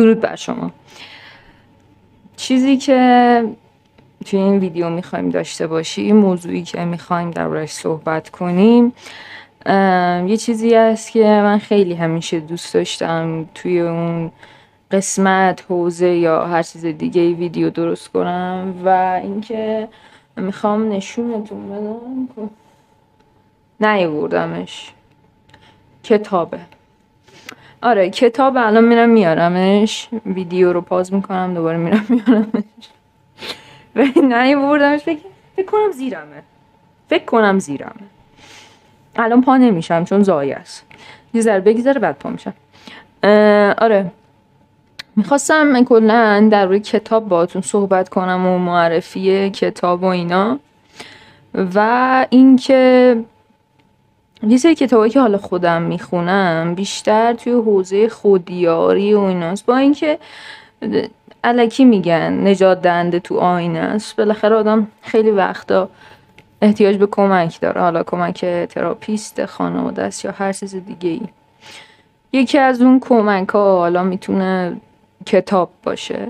درود بر شما. چیزی که توی این ویدیو میخوایم داشته باشیم، موضوعی که میخوایم دربارش صحبت کنیم، یه چیزی هست که من خیلی همیشه دوست داشتم توی اون قسمت، حوزه یا هر چیز دیگه ویدیو درست کنم و اینکه میخوام نشونتون بدم. نیاوردمش. کتابه. آره کتاب. الان میرم میارمش، ویدیو رو پاز میکنم دوباره میرم میارمش و نیاوردمش. فکر کنم زیرمه. الان پا نمیشم چون زایه است. یه ذره بگذره بعد پا میشم. آره میخواستم کلا در روی کتاب باهاتون صحبت کنم و معرفی کتاب و اینا، و اینکه یه سری کتابایی که حالا خودم میخونم بیشتر توی حوزه خودیاری و ایناست، با اینکه الکی میگن نجات دهنده تو آینه است. بالاخره آدم خیلی وقتا احتیاج به کمک داره، حالا کمک تراپیست، خانواده است یا هر چیز دیگه ای. یکی از اون کمک ها حالا میتونه کتاب باشه،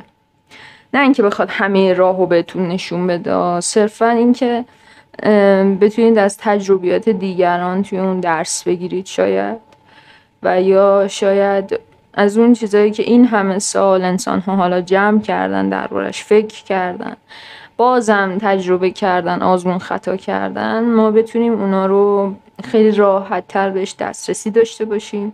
نه اینکه بخواد همه راهو بهتون نشون بده، صرفا اینکه بتونید از تجربیات دیگران توی اون درس بگیرید شاید، و یا شاید از اون چیزایی که این همه سال انسان ها حالا جمع کردن، دربارش فکر کردن، بازم تجربه کردن، آزمون خطا کردن، ما بتونیم اونا رو خیلی راحت تر بهش دسترسی داشته باشیم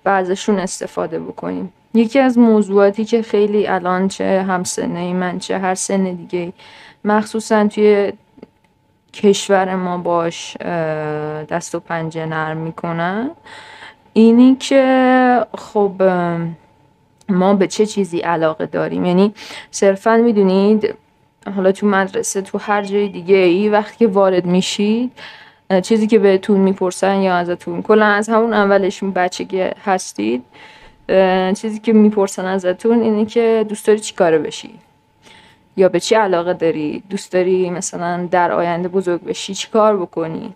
و ازشون استفاده بکنیم. یکی از موضوعاتی که خیلی الان چه همسنه من چه هر سن دیگه مخصوصا توی کشور ما باش دست و پنجه نرم میکنن، اینی که خب ما به چه چیزی علاقه داریم. یعنی صرفا میدونید حالا تو مدرسه، تو هر جای دیگه ای، وقتی که وارد میشید چیزی که بهتون میپرسن یا ازتون کلا از همون اولش بچگی هستید، چیزی که میپرسن ازتون اینه که دوست داری چی کاره بشی یا به چی علاقه داری، دوست داری مثلا در آینده بزرگ بشی چی کار بکنی.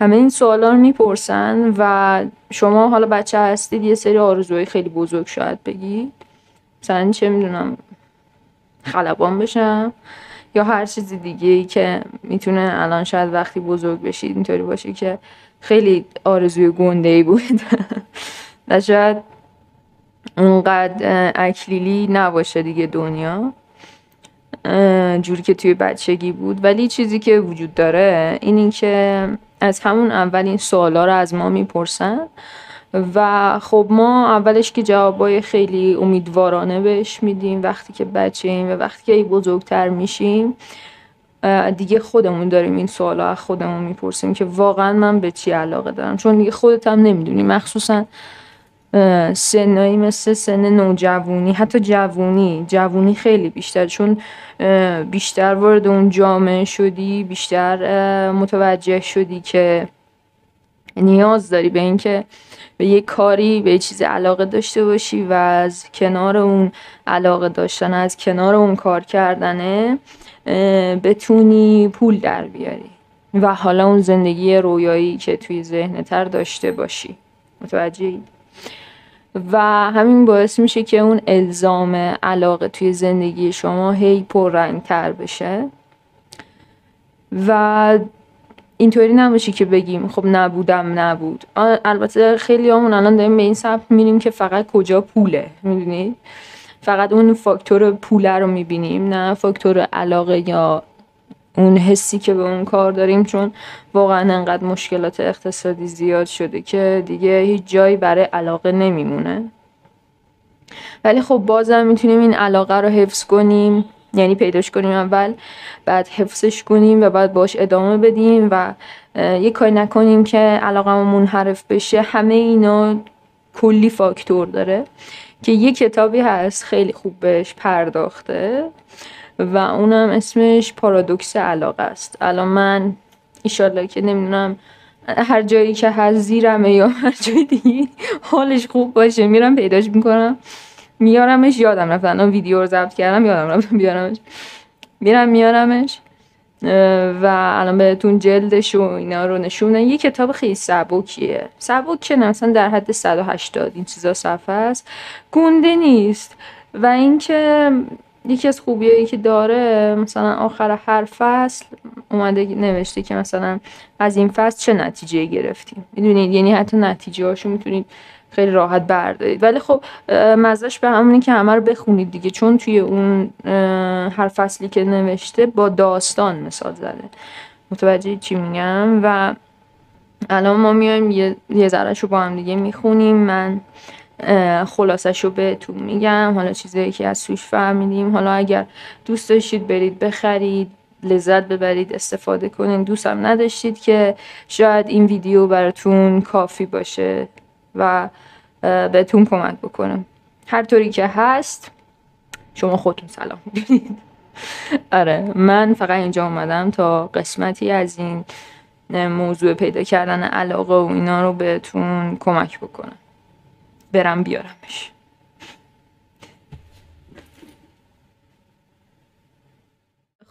همه این سوالا رو میپرسن و شما حالا بچه هستید یه سری آرزوهای خیلی بزرگ شاید بگید، مثلا چه میدونم خلبان بشم یا هر چیزی دیگه ای که میتونه الان شاید وقتی بزرگ بشید اینطوری باشه که خیلی آرزوی گنده‌ای بود و شاید اونقدر اکلیلی نباشه دیگه دنیا جوری که توی بچگی بود. ولی چیزی که وجود داره اینی که از همون اول این سوالا رو از ما میپرسن و خب ما اولش که جوابای خیلی امیدوارانه بهش میدیم وقتی که بچه ایم، و وقتی که بزرگتر میشیم دیگه خودمون داریم این سوالا از خودمون میپرسیم که واقعا من به چی علاقه دارم، چون دیگه خودت هم نمیدونی، مخصوصا سنایی مثل سن نوجوانی، حتی جوونی خیلی بیشتر، چون بیشتر وارد اون جامعه شدی، بیشتر متوجه شدی که نیاز داری به این که به یه کاری، به یه چیز علاقه داشته باشی و از کنار اون علاقه داشتن، از کنار اون کار کردنه بتونی پول در بیاری و حالا اون زندگی رویایی که توی ذهنتر داشته باشی. متوجهی؟ و همین باعث میشه که اون الزام علاقه توی زندگی شما هی پررنگ تر بشه و اینطوری نباشه که بگیم خب نبود. البته خیلی همون الان داریم به این سمت میریم که فقط کجا پوله، میدونید، فقط اون فاکتور پوله رو میبینیم، نه فاکتور علاقه یا اون حسی که به اون کار داریم، چون واقعا انقدر مشکلات اقتصادی زیاد شده که دیگه هیچ جایی برای علاقه نمیمونه. ولی خب بازم میتونیم این علاقه رو حفظ کنیم، یعنی پیداش کنیم اول، بعد حفظش کنیم و بعد باش ادامه بدیم و یه کاری نکنیم که علاقمون منحرف بشه. همه اینا کلی فاکتور داره که یه کتابی هست خیلی خوب بهش پرداخته و اونم اسمش پارادوکس علاقه است. الان من ایشالله که نمیدونم هر جایی که هست زیرمه یا هر جای دیگه حالش خوب باشه میرم پیداش میکنم میارمش. یادم رفت الان ویدیو رو ضبط کردم، یادم رفت بیارمش، میرم میارمش و الان بهتون جلدش و اینا رو نشونه. یه کتاب خیلی سبکیه، سبک که مثلا در حد 180 این چیزا صفحه است، گنده نیست. و اینکه یکی از خوبیایی که داره مثلا آخر هر فصل اومده نوشته که مثلا از این فصل چه نتیجه گرفتیم، میدونید، یعنی حتی نتیجه هاشو میتونید خیلی راحت بردارید. ولی خب مزهش به همونه که همه رو بخونید دیگه، چون توی اون هر فصلی که نوشته با داستان مثال زده. متوجه چی میگم؟ و الان ما میایم یه ذرهشو با هم دیگه میخونیم. من خلاصشو بهتون میگم، حالا چیزایی که از توش فهمیدیم. حالا اگر دوست داشتید برید بخرید، لذت ببرید، استفاده کنید. دوست هم نداشتید که شاید این ویدیو براتون کافی باشه و بهتون کمک بکنم. هر طوری که هست شما خودتون سلام میدونید. آره، من فقط اینجا اومدم تا قسمتی از این موضوع پیدا کردن علاقه و اینا رو بهتون کمک بکنم، برم بیارمش.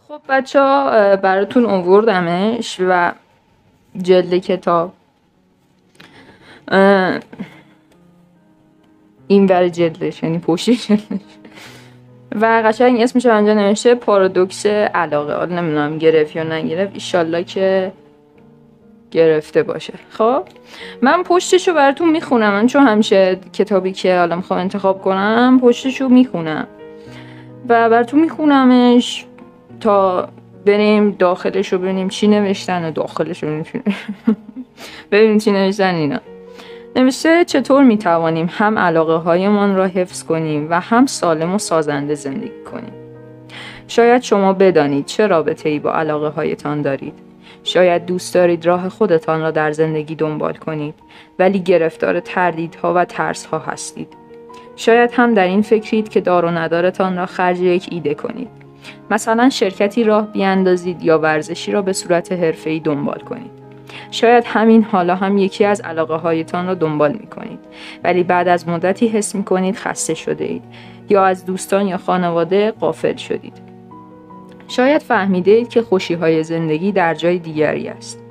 خب بچه ها، براتون آوردمش و جلد کتاب این ور جلدش، یعنی پشت جلدش، و قشنگ اسمش رو انجا نوشته پارادوکس علاقه. حالا نمیدونم گرفت یا نگرفت، ایشالله که گرفته باشه. خب من پشتشو براتون میخونم، من چون همیشه کتابی که حالا میخوام انتخاب کنم پشتشو میخونم و براتون میخونمش تا بریم داخلشو ببینیم چی نوشتن و داخلشو ببینیم چی نوشتن. اینا نوشته چطور میتوانیم هم علاقه هایمان را حفظ کنیم و هم سالم و سازنده زندگی کنیم. شاید شما بدانید چه رابطه‌ای با علاقه هایتان دارید. شاید دوست دارید راه خودتان را در زندگی دنبال کنید ولی گرفتار تردیدها و ترسها هستید. شاید هم در این فکرید که دار و ندارتان را خرج یک ایده کنید. مثلا شرکتی راه بیاندازید یا ورزشی را به صورت حرفه‌ای دنبال کنید. شاید همین حالا هم یکی از علاقه هایتان را دنبال می کنید ولی بعد از مدتی حس می کنید خسته شده اید یا از دوستان یا خانواده غافل شدید. شاید فهمیده اید که خوشی های زندگی در جای دیگری است.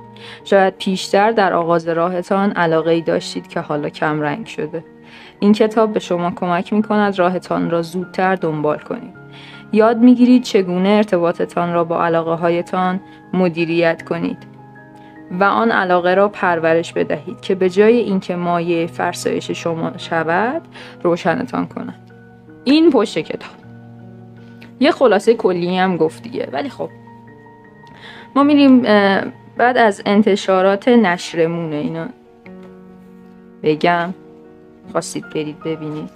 شاید پیشتر در آغاز راهتان علاقه ای داشتید که حالا کم رنگ شده. این کتاب به شما کمک می کند راهتان را زودتر دنبال کنید. یاد می گیرید چگونه ارتباطتان را با علاقه هایتان مدیریت کنید و آن علاقه را پرورش بدهید که به جای اینکه مایه فرسایش شما شود روشنتان کند. این پشت کتاب. یه خلاصه کلی هم گفت دیگه، ولی خب ما میریم بعد از انتشارات نشرمونه اینا بگم، خواستید برید ببینید.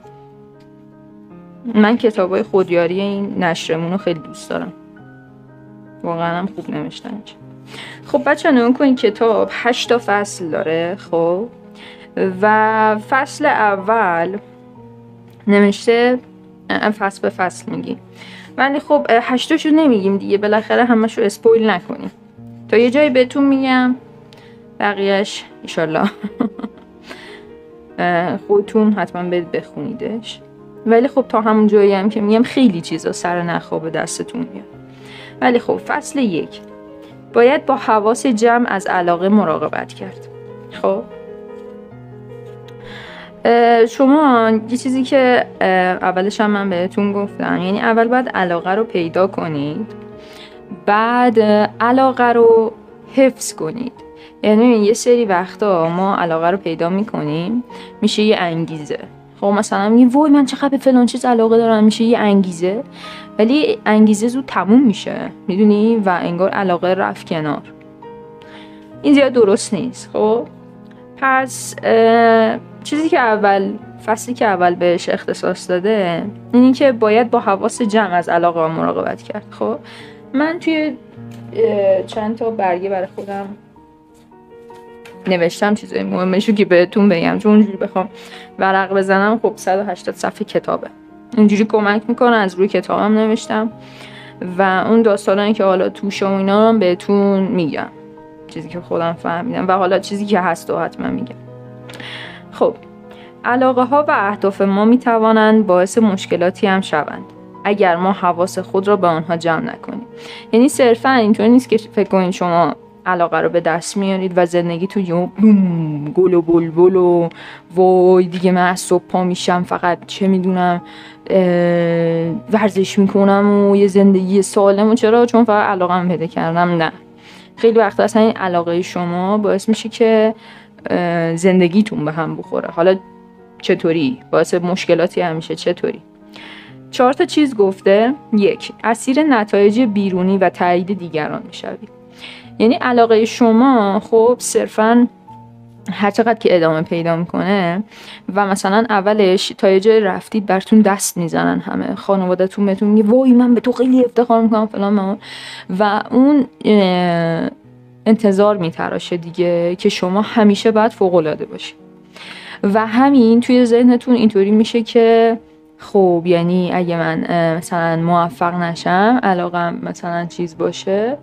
من کتابای خودیاری این نشرمون رو خیلی دوست دارم، واقعا هم خوب نوشتنش. خب بچه نگاه کنید، کتاب 8 تا فصل داره. خب و فصل اول نوشته، فصل به فصل میگیم، ولی خب 8 تاشو نمیگیم دیگه، بالاخره همشو اسپویل نکنیم. تا یه جایی بهتون میگم، بقیهش ایشالله خودتون حتما برید بخونیدش. ولی خب تا همون جایی هم که میگم خیلی چیزا سر نخواب دستتون میاد. ولی خب فصل 1، باید با حواس جمع از علاقه مراقبت کرد. خب شما یه چیزی که اولش هم من بهتون گفتم، یعنی اول باید علاقه رو پیدا کنید، بعد علاقه رو حفظ کنید. یعنی یه سری وقتا ما علاقه رو پیدا میکنیم، میشه یه انگیزه. خب مثلا میگیم وای من چقدر به فلان چیز علاقه دارم، میشه یه انگیزه، ولی انگیزه زود تموم میشه، میدونی، و انگار علاقه رفت کنار. این زیاد درست نیست. خب پس چیزی که فصلی که اول بهش اختصاص داده اینی که باید با حواس جمع از علاقه مراقبت کرد. خب من توی چند تا برگه برای خودم نوشتم چیزای مهمشو که بهتون بگم، چون اونجوری بخوام ورق بزنم خب 180 صفحه کتابه، اینجوری کمک میکنه. از روی کتابم نوشتم و اون داستانایی که حالا توش و اینا رو بهتون میگم، چیزی که خودم فهمیدم و حالا چیزی که هست و حتما میگم. خب علاقه ها و اهداف ما میتوانند باعث مشکلاتی هم شوند. اگر ما حواس خود را به آنها جمع نکنیم. یعنی صرفا اینطور نیست که فکر کنید شما علاقه رو به دست میارید و زندگی تو گل و بلبل و وای دیگه من از صبح پا میشم فقط چه میدونم ورزش میکنم و یه زندگی سالم و چرا؟ چون فقط علاقه هم پیدا کردم. نه، خیلی وقتا اصلا این علاقه شما باعث میشه که زندگیتون به هم بخوره. حالا چطوری؟ باعث مشکلاتی همیشه. چطوری؟ 4 تا چیز گفته. 1. اسیر نتایج بیرونی و تایید دیگران میشوید. یعنی علاقه شما خب صرفاً هر چقدر که ادامه پیدا میکنه و مثلا اولش تا یه جای رفتید براتون دست میزنن، همه خانواده‌تون بهتون میگه وای من به تو خیلی افتخار میکنم فلان و اون انتظار میتراشه دیگه که شما همیشه باید فوق‌العاده باشید و همین توی ذهنتون اینطوری میشه که خب یعنی اگه من مثلا موفق نشم، علاقم مثلا چیز باشه،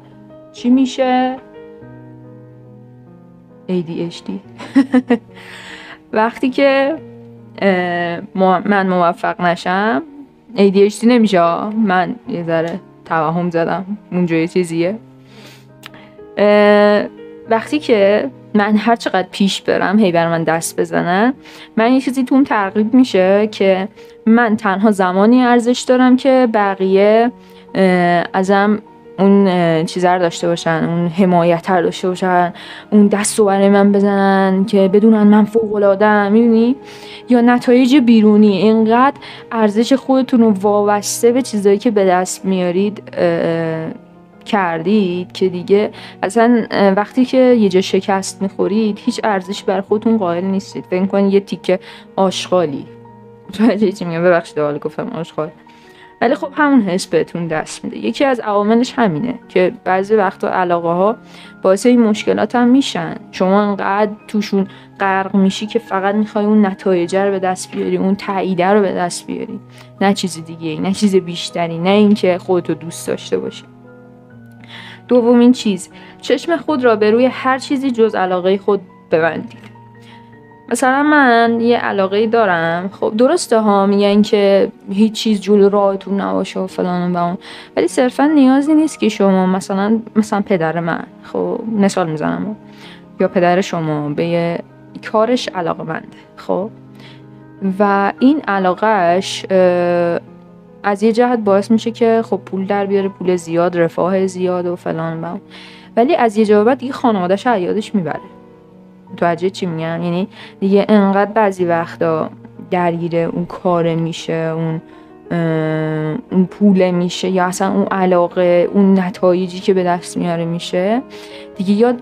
چی میشه؟ ADHD. وقتی که من موفق نشم ADHD نمیشه. من یه ذره توهم زدم، اونجا یه چیزیه. وقتی که من هر چقدر پیش برم هی بر من دست بزنن، من یه چیزی توم ترغیب میشه که من تنها زمانی ارزش دارم که بقیه ازم اون چیزا رو داشته باشن، اون حمایت رو داشته باشن، اون دستو برای من بزنن که بدونن من فوق العاده‌ام. میدونی؟ یا نتایج بیرونی. اینقدر ارزش خودتون رو وابسته به چیزایی که به دست میارید کردید که دیگه اصلا وقتی که یه جا شکست میخورید هیچ ارزشی بر خودتون قائل نیستید. فکر کنید یه تیکه آشغالی. متوجه چی میگم؟ ببخشید حالا گفتم آشغال، ولی خب همون حس بهتون دست میده. یکی از عواملش همینه که بعضی وقتا علاقه ها باعث این مشکلات هم میشن. شما انقدر توشون غرق میشی که فقط میخوای اون نتایج رو به دست بیاری، اون تایید رو به دست بیاری، نه چیز دیگه، نه چیز بیشتری، نه اینکه خودتو دوست داشته باشی. دومین چیز، چشم خود را به روی هر چیزی جز علاقه خود ببندید. مثلا من یه علاقه دارم، خب درسته ها میگن که هیچ چیز جلو راهتون نباشه و فلان و اون، ولی صرفا نیازی نیست که شما مثلا پدر من، خب مثال میزنم، یا پدر شما به یه کارش علاقه‌منده، خب و این علاقهش از یه جهت باعث میشه که خب پول در بیاره، پول زیاد، رفاه زیاد و فلان و اون، ولی از یه جا بعد دیگه خانواده‌اش یادش میبره. متوجه چی میگم؟ یعنی دیگه انقدر بعضی وقتا درگیر اون کار میشه، اون پول میشه، یا اصلا اون علاقه، اون نتایجی که به دست میاره میشه، دیگه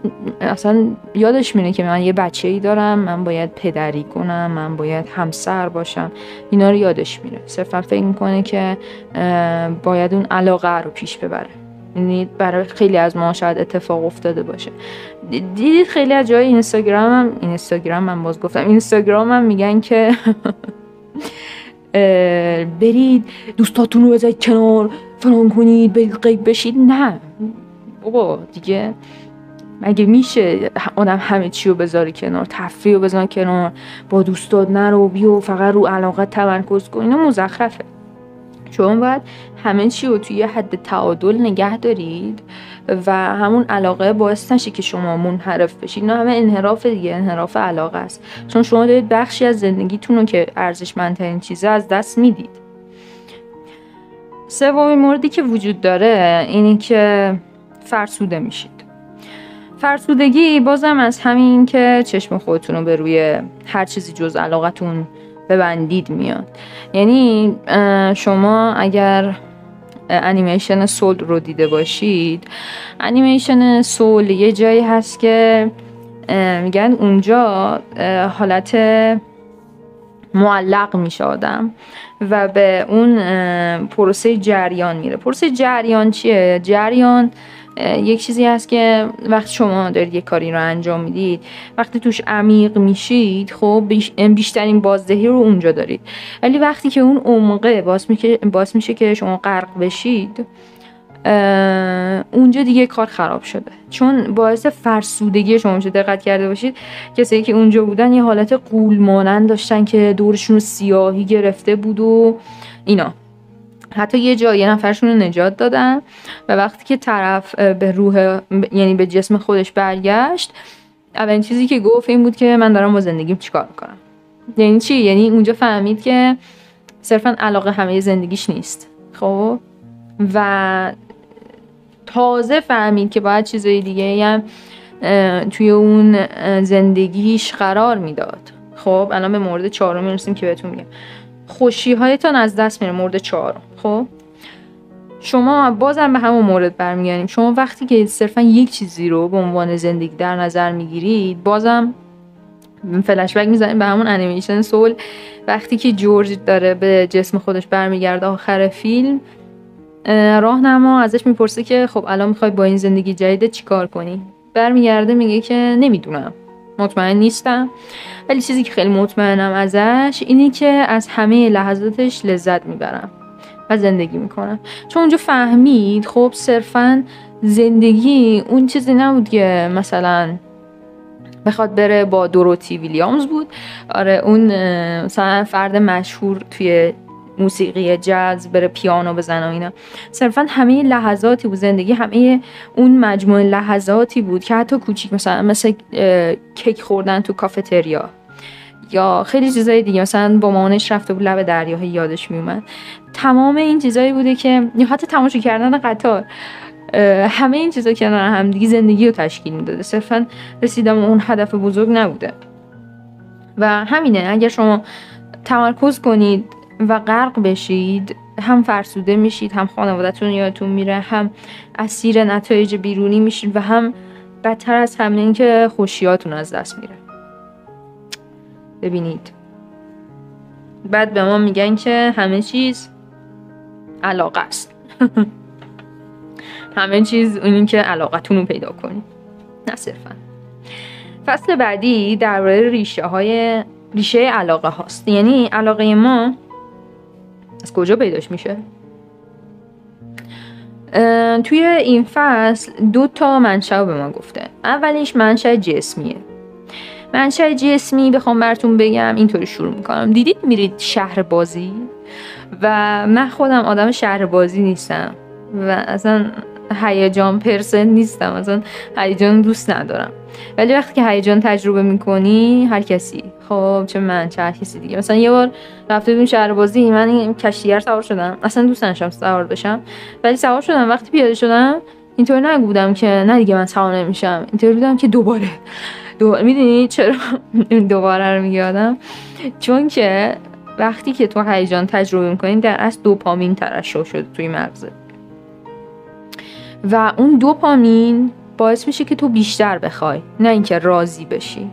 اصلا یادش میره که من یه بچه‌ای دارم، من باید پدری کنم، من باید همسر باشم. اینا رو یادش میره. صرفا فکر میکنه که باید اون علاقه رو پیش ببره. یعنی برای خیلی از ما شاید اتفاق افتاده باشه. دیدید خیلی از جای اینستاگرامم میگن که برید دوستاتون رو بذارید کنار، فلان کنید، برید غیب بشید. نه بابا، دیگه مگه میشه آدم همه چی رو بذاره کنار، تفریح رو بذاره کنار، با دوستات نرو بیو، فقط رو علاقه تمرکز کن؟ اینا مزخرفه. شما باید همه چی رو توی یه حد تعادل نگه دارید و همون علاقه باعث نشه که شما منحرف بشید. نه، همه انحراف دیگه، انحراف علاقه است، چون شما دارید بخشی از زندگیتون رو که ارزشمندترین چیزه از دست میدید. سومین موردی که وجود داره اینی که فرسوده میشید. فرسودگی بازم از همین که چشم خودتون رو به روی هر چیزی جز علاقتون ببندید میاد. یعنی شما اگر انیمیشن سول رو دیده باشید، انیمیشن سول یه جایی هست که میگن اونجا حالت معلق میشه آدم و به اون پروسه جریان میره. پروسه جریان چیه؟ جریان یک چیزی هست که وقتی شما دارید یک کاری رو انجام میدید، وقتی توش عمیق میشید، خب بیشترین بازدهی رو اونجا دارید، ولی وقتی که اون عمقه باعث میشه که شما غرق بشید، اونجا دیگه کار خراب شده، چون باعث فرسودگی شما میشه. دقت کرده باشید کسایی که اونجا بودن یه حالت غول مانند داشتن که دورشون رو سیاهی گرفته بود و اینا. حتی یه جا یه نفرشون رو نجات دادن و وقتی که طرف به روح یعنی به جسم خودش برگشت، اولین چیزی که گفت این بود که من دارم با زندگیم چیکار میکنم. یعنی چی؟ یعنی اونجا فهمید که صرفا علاقه همه زندگیش نیست. خب و تازه فهمید که باید چیزای دیگه هم توی اون زندگیش قرار میداد. خب الان به مورد 4 میرسیم که بهتون میگم خوشی هایتان از دست میره. مورد 4. خب شما بازم به همون مورد برمیگردیم. شما وقتی که صرفا یک چیزی رو به عنوان زندگی در نظر میگیرید، بازم فلش بک میزنیم به همون انیمیشن سول، وقتی که جورج داره به جسم خودش برمیگرده آخر فیلم، راهنما ازش میپرسه که خب الان میخوای با این زندگی جدید چیکار کنی؟ برمیگرده میگه که نمیدونم، مطمئن نیستم، ولی چیزی که خیلی مطمئنم ازش اینه که از همه لحظاتش لذت میبرم و زندگی میکنم. چون اونجا فهمید خب صرفا زندگی اون چیزی نبود که مثلا بخواد بره با دوروتی ویلیامز بود. آره اون مثلا فرد مشهور توی موسیقی جاز بره پیانو بزنه و اینا. صرفا همه لحظاتی بود زندگی، همه اون مجموعه لحظاتی بود که حتی کوچیک، مثل کیک خوردن تو کافتریا یا خیلی چیزای دیگه، مثلا با مامانش رفته بود لب دریا یادش میومد. تمام این چیزایی بوده که یا حتی تماشا کردن قطار، همه این چیزا کنار هم دیگه زندگی رو تشکیل میداده. صرفا رسیدن اون هدف بزرگ نبوده. و همینه، اگر شما تمرکز کنید و غرق بشید، هم فرسوده میشید، هم خانواده‌تون یادتون میره، هم اسیر نتایج بیرونی میشید و هم بدتر از همه این که خوشیاتون از دست میره. ببینید بعد به ما میگن که همه چیز علاقه است. همه چیز اونی که علاقتون رو پیدا کنید، نه صرفا. فصل بعدی درباره ریشه علاقه هاست. یعنی علاقه ما از کجا پیداش میشه؟ توی این فصل 2 منشأ به ما گفته. اولیش منشأ جسمیه. منشأ جسمی بخوام براتون بگم اینطوری شروع میکنم. دیدید میرید شهر بازی و من خودم آدم شهر بازی نیستم و اصلا هیجان پرسن نیستم، اصلا هیجان دوست ندارم، ولی وقتی که هیجان تجربه میکنی، هر کسی، خب چه من چه هر کسی دیگه، مثلا یه بار رفته بودیم شهر بازی، من این کشتیگر سوار شدم، اصلا دوست نداشتم سوار بشم ولی سوار شدم. وقتی پیاده شدم اینطور نبودم که نه دیگه من سوار نمیشم، اینطور بودم که دوباره میدونی چرا دوباره رو میگم؟ چون که وقتی که تو هیجان تجربه میکنی در اصل دوپامین ترشح شده توی مغزت و اون دوپامین باعث میشه که تو بیشتر بخوای، نه اینکه راضی بشی.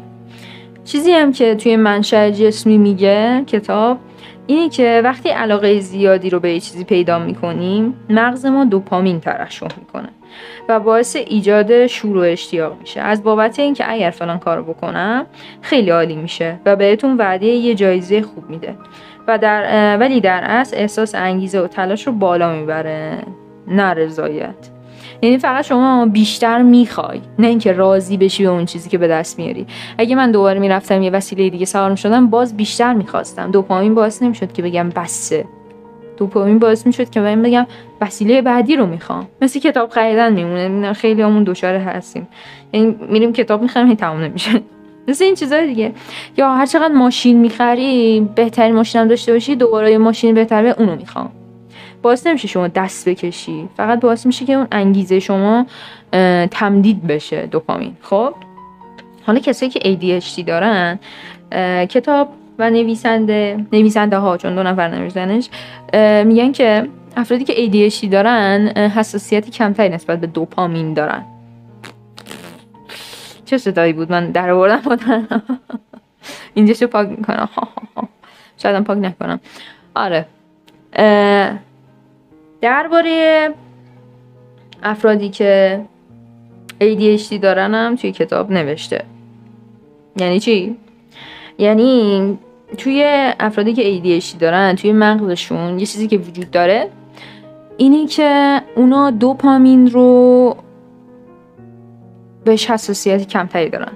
چیزی هم که توی منشأ جسمی میگه کتاب اینه که وقتی علاقه زیادی رو به یه چیزی پیدا میکنیم، مغز ما دوپامین ترشح میکنه و باعث ایجاد شور و اشتیاق میشه، از بابت اینکه اگر فلان کارو بکنم خیلی عالی میشه و بهتون وعده یه جایزه خوب میده و ولی در اصل احساس انگیزه و تلاش رو بالا میبره، نه رضایت. یعنی فقط شما بیشتر میخوای، نه اینکه راضی بشی به اون چیزی که به دست میاری. اگه من دوباره میرفتم یه وسیله دیگه سوار میشدم، باز بیشتر میخواستم. دوپامین باعث نمیشد که بگم بسه، دوپامین باعث میشد که من بگم وسیله بعدی رو میخوام. مثل کتاب خریدن میمونه، خیلی همون دچار هستیم، یعنی میریم کتاب میخریم هی تموم نمیشه. مثل این چیزای دیگه. یا هر چقدر ماشین میخری، بهترین ماشینم داشته باشی، دوباره یه ماشین بهتر به اونو میخوام. باعث نمیشه شما دست بکشی، فقط باعث میشه که اون انگیزه شما تمدید بشه، دوپامین. خب حالا کسایی که ADHD دارن، کتاب و نویسنده ها، چون 2 نفر نوشتنش، میگن که افرادی که ADHD دارن حساسیتی کمتری نسبت به دوپامین دارن. چه صدایی بود من در آوردم بودن. اینجاشو پاک میکنم، شاید هم پاک نکنم. آره، درباره افرادی که ADHD دارن هم توی کتاب نوشته. یعنی چی؟ یعنی توی افرادی که ADHD دارن، توی مغزشون یه چیزی که وجود داره اینی که اونا دوپامین رو بهش حساسیت کمتری دارن.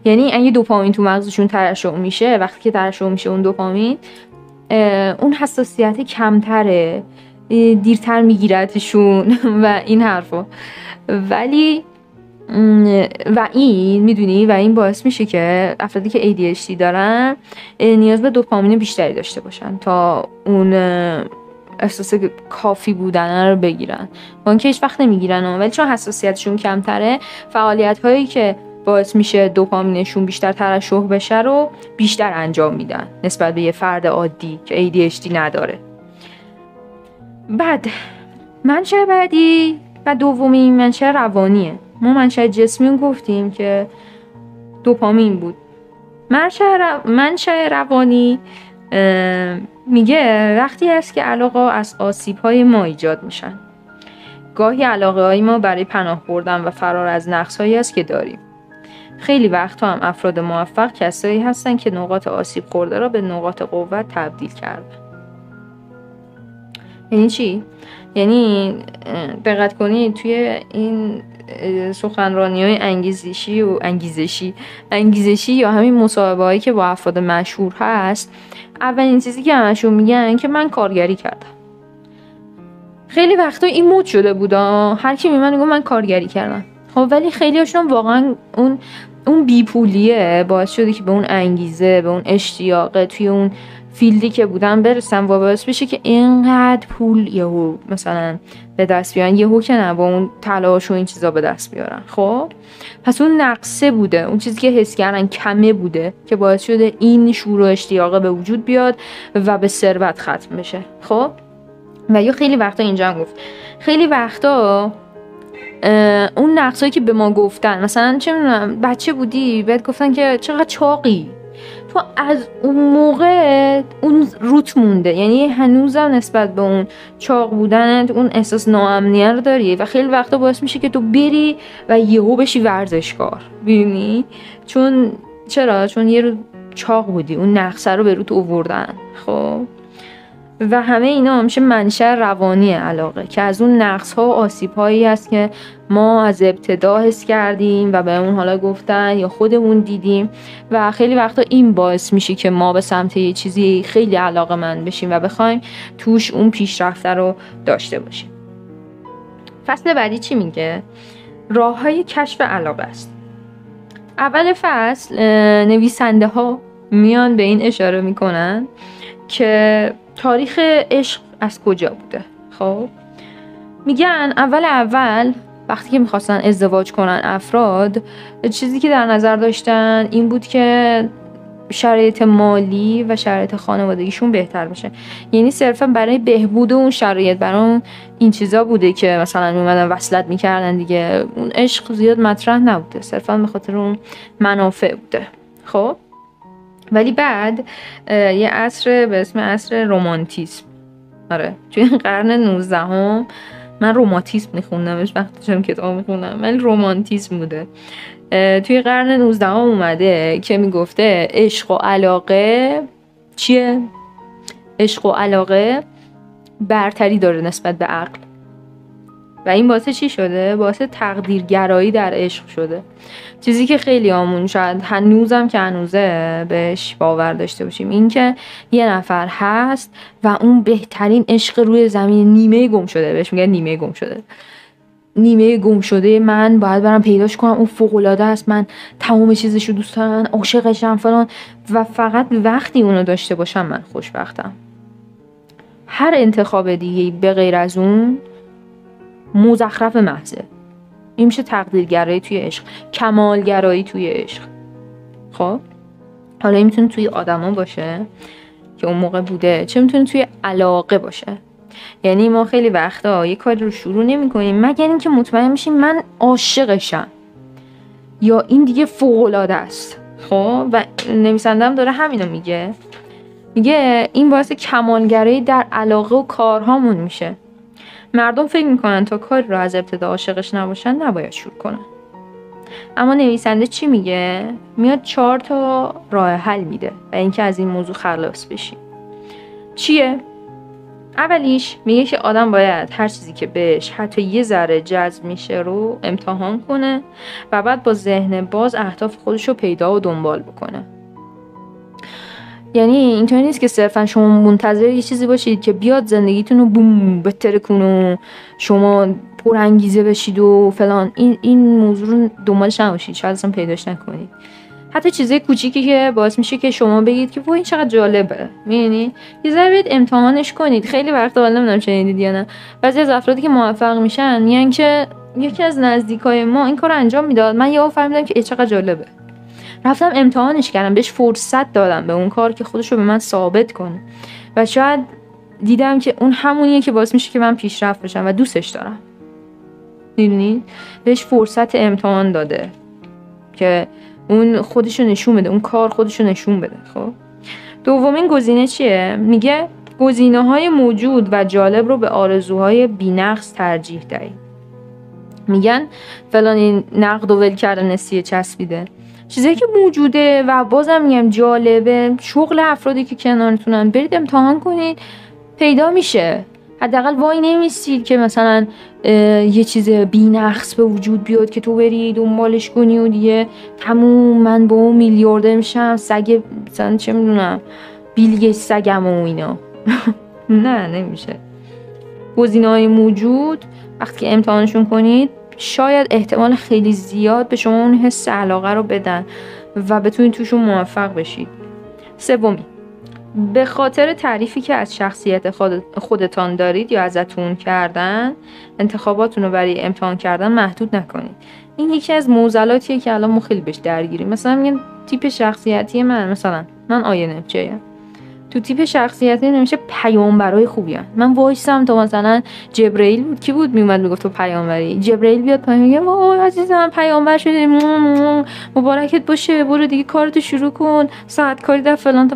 یعنی اگه دوپامین تو مغزشون ترشح میشه، وقتی که ترشح میشه اون دوپامین، اون حساسیت کمتره، دیرتر میگیرتشون و این حرفا. ولی و این میدونی و این باعث میشه که افرادی که ADHD دارن نیاز به دوپامین بیشتری داشته باشن تا اون احساس کافی بودن رو بگیرن. با اینکه هیچ وقت نمیگیرن، ولی چون حساسیتشون کمتره، فعالیت هایی که باعث میشه دوپامینشون بیشتر ترشح بشه رو بیشتر انجام میدن نسبت به یه فرد عادی که ADHD نداره. بعد منشأ بعدی و دومی منشأ روانیه. ما منشأ جسمی گفتیم که دوپامین بود. منشأ روانی میگه وقتی است که علاقه از آسیب‌های ما ایجاد میشن. گاهی علاقه‌های ما برای پناه بردن و فرار از نقص‌هایی است که داریم. خیلی وقتا هم افراد موفق کسایی هستن که نقاط آسیب خورده را به نقاط قوت تبدیل کردن. یعنی چی؟ یعنی دقت کنید توی این سخنرانی‌های انگیزشی یا همین مصاحبه‌هایی که با افراد مشهور هست، اولین چیزی که همشون میگن که من کارگری کردم. خیلی وقتا این مود شده بودا، هر کی میگه من کارگری کردم. خب ولی خیلی هاشون واقعا اون بیپولیه باعث شده که به اون انگیزه، به اون اشتیاق توی اون فیلدی که بودن برسن و باعث بشه که اینقدر پول یهو مثلا به دست بیارن، یهو که نه، با اون تلاش و این چیزا به دست بیارن. خب پس اون نقصه بوده، اون چیزی که حس کردن کمه بوده که باعث شده این شور و اشتیاق به وجود بیاد و به ثروت ختم بشه. خب و یا خیلی وقتا اینجا هم گفت، خیلی وقتا اون نقصایی که به ما گفتن، مثلا چه میدونم بچه بودی بهت گفتن که چقدر چاقی، تو از اون موقع اون روت مونده، یعنی هنوزم نسبت به اون چاق بودنت اون احساس ناامنیت رو داری و خیلی وقتا باعث میشه که تو بری و یهو بشی ورزشکار. ببینی چون یه روز چاق بودی، اون نقصه رو به روت آوردن. خب و همه اینا میشه منشأ روانی علاقه که از اون نقص ها و آسیب هایی هست که ما از ابتدا حس کردیم و به اون حالا گفتن یا خودمون دیدیم و خیلی وقتا این باعث میشه که ما به سمت یه چیزی خیلی علاقه‌مند بشیم و بخوایم توش اون پیشرفته رو داشته باشیم. فصل بعدی چی میگه؟ راه های کشف علاقه است. اول فصل نویسنده ها میان به این اشاره میکنن که تاریخ عشق از کجا بوده. خب میگن اول وقتی که میخواستن ازدواج کنن افراد، چیزی که در نظر داشتن این بود که شرایط مالی و شرایط خانوادگیشون بهتر بشه. یعنی صرفا برای بهبود اون شرایط، برای این چیزا بوده که مثلا میومدن وصلت میکردن دیگه. اون عشق زیاد مطرح نبوده، صرفا به خاطر اون منافع بوده. خب ولی بعد یه عصر به اسم عصر رمانتیسم، آره توی قرن 19 من رمانتیسم میخوندمش وقتی داشتم کتاب میخوندم، ولی رمانتیسم بوده. توی قرن 19 اومده که میگفته عشق و علاقه چیه؟ عشق و علاقه برتری داره نسبت به عقل و این باعث چی شده؟ باعث تقدیرگرایی در عشق شده. چیزی که خیلی آمون شاید هنوزم که هنوزه بهش باور داشته باشیم، این که یه نفر هست و اون بهترین عشق روی زمین، نیمه گم شده، بهش میگن نیمه گم شده، من باید برم پیداش کنم، اون فوق‌العاده است، من تمام چیزشو دوست دارم، عاشقشم فلان، و فقط وقتی اونو داشته باشم من خوشبختم. هر انتخاب دیگه به غیر از اون مزخرف محضه. این میشه تقدیرگرایی توی عشق، کمالگرایی توی عشق. خب حالا این میتونه توی آدما باشه که اون موقع بوده، چه میتونه توی علاقه باشه. یعنی ما خیلی وقتا یه کاری رو شروع نمی‌کنیم مگر اینکه مطمئن میشیم من عاشقشم یا این دیگه فوق‌العاده است. خب و نویسنده‌ام داره همینو میگه این باعث کمالگرایی در علاقه و کارهامون میشه. مردم فکر میکنن تا کاری رو از ابتدا عاشقش نباشن نباید شروع کنن، اما نویسنده چی میگه؟ میاد 4 تا راه حل میده و اینکه از این موضوع خلاص بشیم. چیه؟ اولیش میگه که آدم باید هر چیزی که بهش حتی یه ذره جذب میشه رو امتحان کنه و بعد با ذهن باز اهداف خودش رو پیدا و دنبال بکنه. یعنی اینطوری نیست که صرفا شما منتظر یه چیزی باشید که بیاد زندگیتون رو بوم بتره کنه و شما پر انگیزه بشید و فلان. این موضوع رو دنبالش نباشید، شاید اصلا پیداش نکنید. حتی چیزای کوچیکی که باعث میشه که شما بگید که وای این چقدر جالبه، می‌بینی یه ذره برید امتحانش کنید. خیلی وقت حالا نمیدونم شنیدید یا نه، بعضی از افرادی که موفق میشن میگن که یکی از نزدیکای ما این کارو انجام میداد، من یهو فهمیدم که چقدر جالبه، رفتم امتحانش کردم، بهش فرصت دادم به اون کار که خودش رو به من ثابت کنه و شاید دیدم که اون همونیه که باعث میشه که من پیشرفت بشم و دوستش دارم. می‌بینید بهش فرصت امتحان داده که اون خودشو نشون بده، اون کار خودشو نشون بده. خب دومین گزینه چیه؟ میگه گزینه‌های موجود و جالب رو به آرزوهای بی‌نقص ترجیح دهید. میگن فلان این نقد و ول کردن نسیه چسبیده، چیزایی که موجوده و بازم میگم جالبه، شغل افرادی که کنارتونن برید امتحان کنید، پیدا میشه. حداقل وای نمیستید که مثلا یه چیز بی‌نقص به وجود بیاد که تو بری دنبالش کنی و دیگه تموم من با اون میلیاردر میشم، سگ مثلا چه میدونم بیل گیتس سگم و اینا. نه نمیشه. گزینه‌های موجود وقتی که امتحانشون کنید شاید احتمال خیلی زیاد به شما اون حس علاقه رو بدن و بتونید توشون موفق بشید. سومی، به خاطر تعریفی که از شخصیت خودتان دارید یا ازتون کردن انتخاباتون رو برای امتحان کردن محدود نکنید. این یکی از معضلاتیه که الان ما خیلی بهش درگیریم. مثلا میگن تیپ شخصیتی مثلا من INFJ‌ام، تو تیپ شخصیتی نمیشه پیامبرای خوبی هن. من وایسم تا مثلا جبرئیل بود کی بود میومد میگفت تو پیامبری، جبرئیل بیاد پایین میگه وای عزیزم پیامبر شدی، مبارکت باشه، برو دیگه کارتو شروع کن، ساعت کاری در فلان.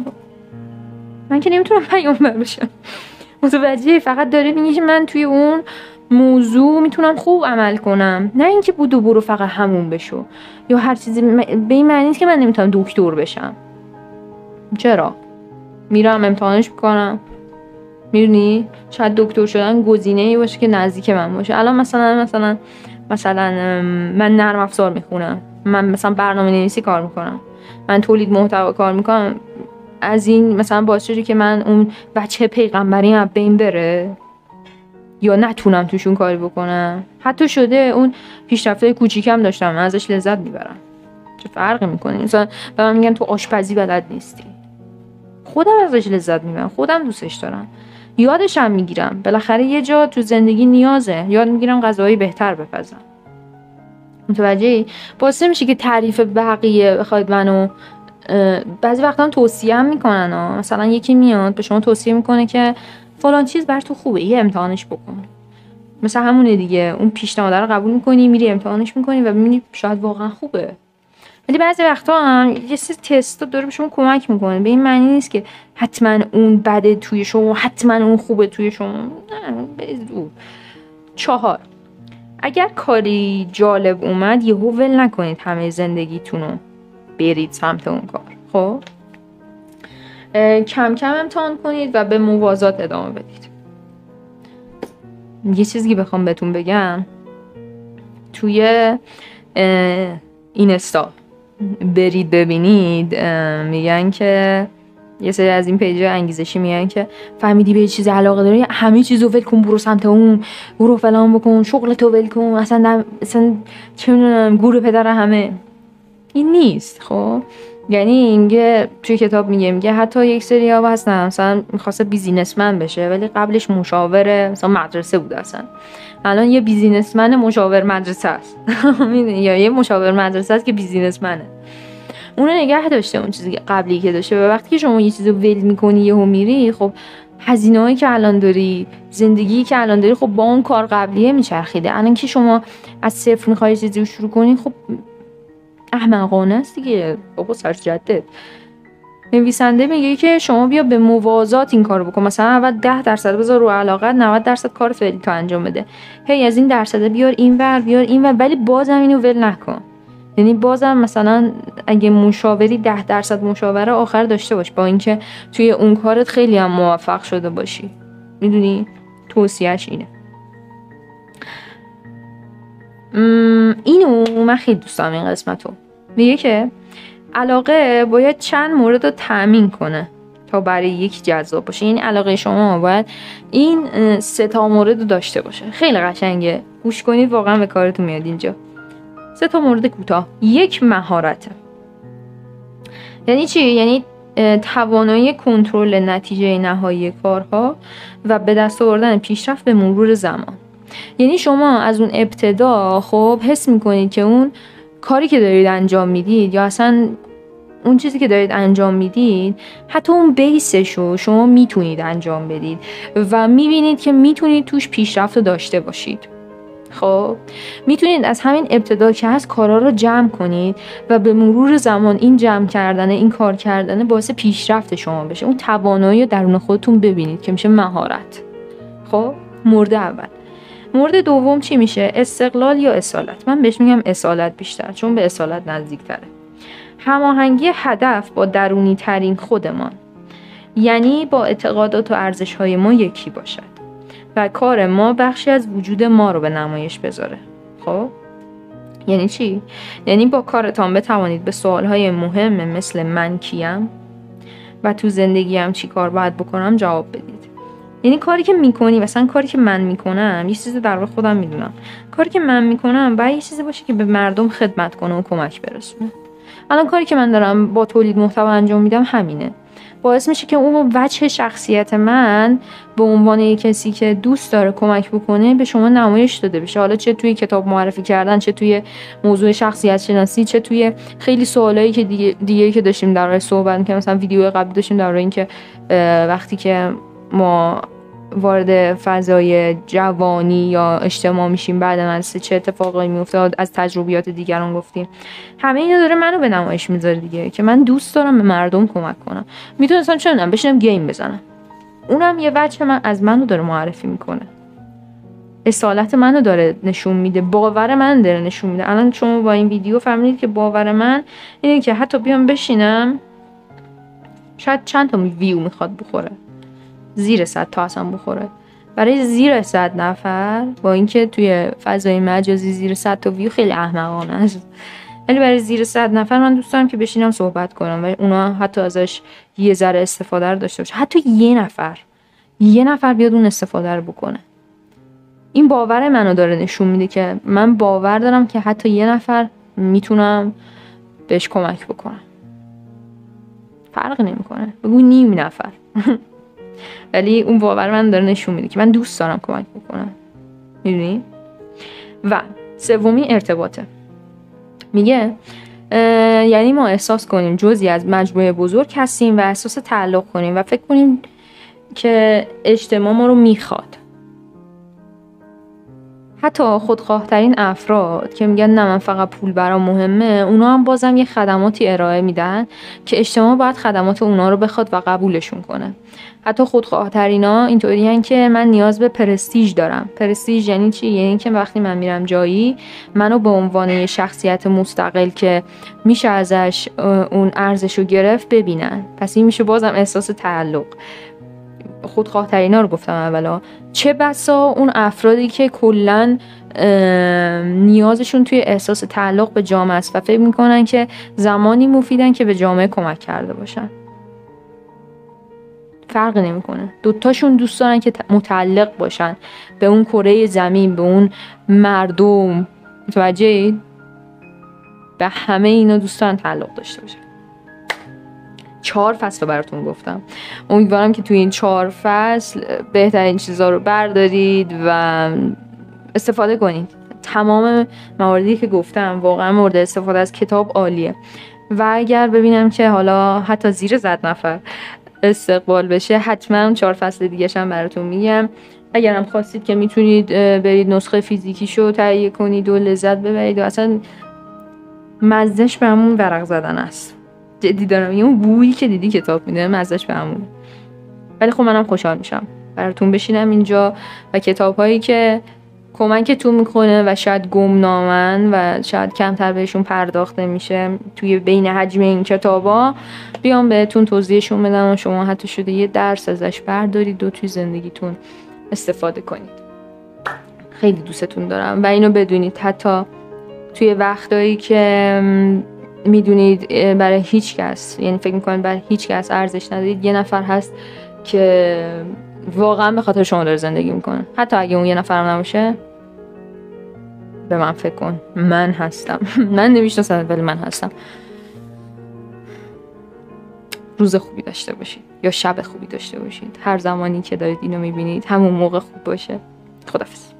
من که نمیتونم پیامبر بشم. متوجه؟ فقط داره میگه من توی اون موضوع میتونم خوب عمل کنم، نه اینکه بودو برو فقط همون بشو یا هر چیزی. به این معنی نیست که من نمیتونم دکتر بشم. چرا؟ میرم امتحانش میکنم. میدونی شاید دکتر شدن گزینه‌ای باشه که نزدیک من باشه. الان مثلا من نرم افزار میخونم، من مثلا برنامه‌نویسی کار میکنم، من تولید محتوا کار میکنم. از این مثلا باعث شده که من اون بچه پیغمبری از بین بره یا نتونم توشون کاری بکنم. حتی شده اون پیشرفت‌های کوچیکم داشتم، من ازش لذت میبرم. چه فرقی میکنه؟ مثلا به من میگن تو آشپزی بلد نیستی، خودم ازش لذت میبرم، خودم دوستش دارم، یادش هم میگیرم. بالاخره یه جا تو زندگی نیازه، یاد میگیرم غذاهای بهتر بپزم. متوجهی؟ باعث میشه که تعریف بقیه بخواید منو بعضی وقتا هم توصیه هم میکنن مثلا یکی میاد به شما توصیه میکنه که فلان چیز بر تو خوبه، یه امتحانش بکن. مثلا همونه دیگه، اون پیشنهاد رو قبول میکنی، میری امتحانش میکنی و ببینی شاید واقعا خوبه. ولی بعضی وقتا هم یه سری تستا داره به شما کمک میکنه. به این معنی نیست که حتما اون بده توی شما، حتما اون خوبه توی شما. نه. 4، اگر کاری جالب اومد یهو ول نکنید همه زندگیتونو برید سمت اون کار. خب کم کم امتحان کنید و به موازات ادامه بدید. یه چیزی بخوام بهتون بگم، توی اینستا برید ببینید، میگن که یه سری از این پیج‌های انگیزشی میگن که فهمیدی به یه چیز علاقه داری همه چیزو ول کن، برو سمت اون، برو فلان بکن، شغلتو ول کن، اصلا چه میدونم گور پدر همه. این نیست. خب یعنی اینگه توی کتاب میگه حتی یک سری ها هستن مثلا میخواسته بیزینسمن بشه ولی قبلش مشاور مثلا مدرسه بود، اصلا الان یه بیزینسمن مشاور مدرسه است. یا یه مشاور مدرسه است که بیزینسمنه، اونو نگه داشته اون چیزی که قبلی که داشته. و وقتی که شما یه چیزو ول میکنی یهو میری، خب هزینه‌ای که الان داری، زندگی که الان داری، خب با اون کار قبلیه میچرخیده. الان که شما از صفر میخوای چیزی رو شروع کنی، خب احمقانه است دیگه. بابا سرجدد. نویسنده میگه که شما بیا به موازات این کارو بکن. مثلا اول 10% بذار رو علاقت، 90% کار فعلی تو انجام بده. هی از این درصد بیار اینور، ولی بازم اینو ول نکن. یعنی بازم مثلا اگه مشاوری 10% مشاوره آخر داشته باش، با اینکه توی اون کارت خیلی هم موفق شده باشی. میدونی توصیهش اینه. اینو من خیلی دوست دارم این قسمتو. میگه که علاقه باید چند مورد رو تأمین کنه. تا برای یکی جذاب باشه. یعنی علاقه شما باید این 3 مورد رو داشته باشه. خیلی قشنگه، گوش کنید واقعا به کارتون میاد اینجا. 3 مورد کوتاه. 1 مهارته. یعنی چی؟ یعنی توانایی کنترل نتیجه نهایی کارها و به دست آوردن پیشرفت به مرور زمان. یعنی شما از اون ابتدا خب حس میکنید که اون کاری که دارید انجام میدید یا اصلا اون چیزی که دارید انجام میدید، حتی اون بیسشو شما میتونید انجام بدید و میبینید که میتونید توش پیشرفت داشته باشید. خب میتونید از همین ابتدا که هست کارا رو جمع کنید و به مرور زمان این جمع کردن، این کار کردن باعث پیشرفت شما بشه. اون توانایی درون خودتون ببینید که میشه مهارت. خب مورد اول. مورد دوم چی میشه؟ استقلال یا اصالت. من بهش میگم اصالت بیشتر چون به اصالت نزدیک‌تره. هماهنگی هدف با درونی ترین خودمان، یعنی با اعتقادات و ارزش‌های ما یکی باشد و کار ما بخشی از وجود ما رو به نمایش بذاره. خب یعنی چی؟ یعنی با کارتان بتوانید به سوالهای مهم مثل من کیم و تو زندگیم چی کار باید بکنم جواب بدید. یعنی کاری که میکنی، مثلا کاری که من میکنم یه چیزی در واقع خودم میدونم، کاری که من میکنم باید یه چیزی باشه که به مردم خدمت کنه و کمک برسونه. الان کاری که من دارم با تولید محتوا انجام میدم همینه. باعث میشه که اون وجه شخصیت من به عنوان یک کسی که دوست داره کمک بکنه به شما نمایش داده بشه. حالا چه توی کتاب معرفی کردن، چه توی موضوع شخصیت شناسی، چه توی خیلی سوالایی که دیگه که داشتیم در راه صحبت که مثلا ویدیو قبل داشتیم در راه این که وقتی که ما وارد فضای جوانی یا اجتماع میشیم بعد مدرسه چه اتفاقایی میفته، از تجربیات دیگران گفتیم. همه اینا داره منو به نمایش میذاره دیگه که من دوست دارم به مردم کمک کنم. میتونستم چه کنم؟ بشینم گیم بزنم. اونم یه وجه من از منو داره معرفی میکنه. اصالت منو داره نشون میده، باور من داره نشون میده. الان شما با این ویدیو فهمیدید که باور من اینه که حتی بیام بشینم شاید چند تا ویو میخواد بخوره، زیر 100 تا اصلا بخوره. برای زیر 100 نفر با اینکه توی فضای مجازی زیر 100 تا ویو خیلی احمقانه است، ولی برای زیر 100 نفر من دوست دارم که بشینم صحبت کنم و اونا حتی ازش یه ذره استفاده رو داشته باشه. حتی یه نفر بیاد اون استفاده رو بکنه. این باور منو داره نشون میده که من باور دارم که حتی یه نفر میتونم بهش کمک بکنم. فرق نمیکنه، بگو نیم نفر ولی اون باور من داره نشون میده که من دوست دارم کمک بکنم. میدونی؟ و سومی ارتباطه. میگه یعنی ما احساس کنیم جزئی از مجموعه بزرگ هستیم و احساس تعلق کنیم و فکر کنیم که اجتماع ما رو میخواد. حتی خودخواه ترین افراد که میگن نه من فقط پول برام مهمه، اونا هم بازم یه خدماتی ارائه میدن که اجتماع باید خدمات اونا رو بخواد و قبولشون کنه. حتی خودخواه ترینا اینطوری هن که من نیاز به پرستیژ دارم. پرستیژ یعنی چی؟ یعنی که وقتی من میرم جایی منو به عنوان یه شخصیت مستقل که میشه ازش اون ارزشو گرفت ببینن. پس این میشه بازم احساس تعلق. خودخواه ترینا رو گفتم اولا. چه بسا اون افرادی که کلن نیازشون توی احساس تعلق به جامعه است و فکر میکنن که زمانی مفیدن که به جامعه کمک کرده باشن. فرق نمیکنه، دوتاشون دوست دارن که متعلق باشن به اون کره زمین، به اون مردم. متوجهید؟ به همه اینا دوست دارن تعلق داشته باشن. 4 فصل براتون گفتم. امیدوارم که توی این 4 فصل بهترین چیزا رو بردارید و استفاده کنید. تمام مواردی که گفتم واقعا مورد استفاده از کتاب عالیه. و اگر ببینم که حالا حتی زیر 100 نفر استقبال بشه حتما 4 فصل دیگه هم براتون میگم. اگرم خواستید که میتونید برید نسخه فیزیکیشو تهیه کنید و لذت ببرید و اصلا مزهش به همون ورق زدن است. جدی دارم، اون بویی که دیدی کتاب میده مزهش به همونه. ولی خب منم خوشحال میشم براتون بشینم اینجا و کتاب‌هایی که کمکتون میکنه و شاید گمنامن و شاید کمتر بهشون پرداخته میشه توی بین حجم این کتابا بیام بهتون توضیحشون بدم و شما حتی شده یه درس ازش بردارید و توی زندگیتون استفاده کنید. خیلی دوستتون دارم و اینو بدونید حتی توی وقتایی که میدونید برای هیچ کس، یعنی فکر میکنید برای هیچ کس ارزش ندارید، یه نفر هست که واقعا به خاطر شما داره زندگی میکنه. حتی اگه اون یه نفرم نباشه، به من فکر کن، من هستم. من نمیشناسم ولی من هستم. روز خوبی داشته باشید یا شب خوبی داشته باشید. هر زمانی که دارید اینو میبینید همون موقع خوب باشه. خداحافظ.